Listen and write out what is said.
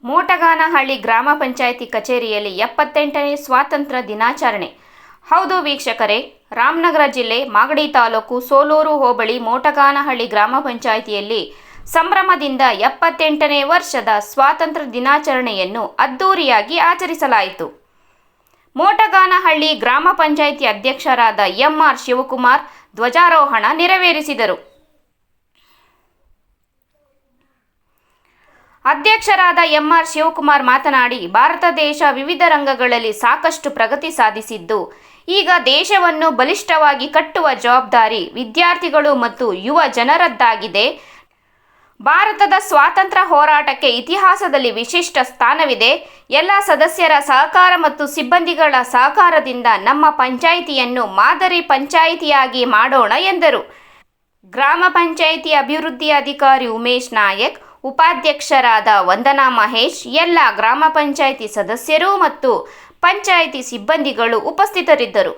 ಮೋಟಗಾನಹಳ್ಳಿ ಗ್ರಾಮ ಪಂಚಾಯಿತಿ ಕಚೇರಿಯಲ್ಲಿ 78ನೇ ಸ್ವಾತಂತ್ರ್ಯ ದಿನಾಚರಣೆ. ಹೌದು ವೀಕ್ಷಕರೇ, ರಾಮನಗರ ಜಿಲ್ಲೆ ಮಾಗಡಿ ತಾಲೂಕು ಸೋಲೂರು ಹೋಬಳಿ ಮೋಟಗಾನಹಳ್ಳಿ ಗ್ರಾಮ ಪಂಚಾಯಿತಿಯಲ್ಲಿ ಸಂಭ್ರಮದಿಂದ 78ನೇ ವರ್ಷದ ಸ್ವಾತಂತ್ರ್ಯ ದಿನಾಚರಣೆಯನ್ನು ಅದ್ದೂರಿಯಾಗಿ ಆಚರಿಸಲಾಯಿತು. ಮೋಟಗಾನಹಳ್ಳಿ ಗ್ರಾಮ ಪಂಚಾಯಿತಿ ಅಧ್ಯಕ್ಷರಾದ ಎಂ.ಆರ್. ಶಿವಕುಮಾರ್ ಧ್ವಜಾರೋಹಣ ನೆರವೇರಿಸಿದರು. ಅಧ್ಯಕ್ಷರಾದ ಎಂ.ಆರ್. ಶಿವಕುಮಾರ್ ಮಾತನಾಡಿ, ಭಾರತ ದೇಶ ವಿವಿಧ ರಂಗಗಳಲ್ಲಿ ಸಾಕಷ್ಟು ಪ್ರಗತಿ ಸಾಧಿಸಿದ್ದು, ಈಗ ದೇಶವನ್ನು ಬಲಿಷ್ಠವಾಗಿ ಕಟ್ಟುವ ಜವಾಬ್ದಾರಿ ವಿದ್ಯಾರ್ಥಿಗಳು ಮತ್ತು ಯುವ ಜನರದ್ದಾಗಿದೆ. ಭಾರತದ ಸ್ವಾತಂತ್ರ್ಯ ಹೋರಾಟಕ್ಕೆ ಇತಿಹಾಸದಲ್ಲಿ ವಿಶಿಷ್ಟ ಸ್ಥಾನವಿದೆ. ಎಲ್ಲ ಸದಸ್ಯರ ಸಹಕಾರ ಮತ್ತು ಸಿಬ್ಬಂದಿಗಳ ಸಹಕಾರದಿಂದ ನಮ್ಮ ಪಂಚಾಯಿತಿಯನ್ನು ಮಾದರಿ ಪಂಚಾಯಿತಿಯಾಗಿ ಮಾಡೋಣ ಎಂದರು. ಗ್ರಾಮ ಪಂಚಾಯಿತಿ ಅಭಿವೃದ್ಧಿ ಅಧಿಕಾರಿ ಉಮೇಶ್ ನಾಯಕ್, ಉಪಾಧ್ಯಕ್ಷರಾದ ವಂದನಾ ಮಹೇಶ್, ಎಲ್ಲ ಗ್ರಾಮ ಪಂಚಾಯಿತಿ ಸದಸ್ಯರು ಮತ್ತು ಪಂಚಾಯಿತಿ ಸಿಬ್ಬಂದಿಗಳು ಉಪಸ್ಥಿತರಿದ್ದರು.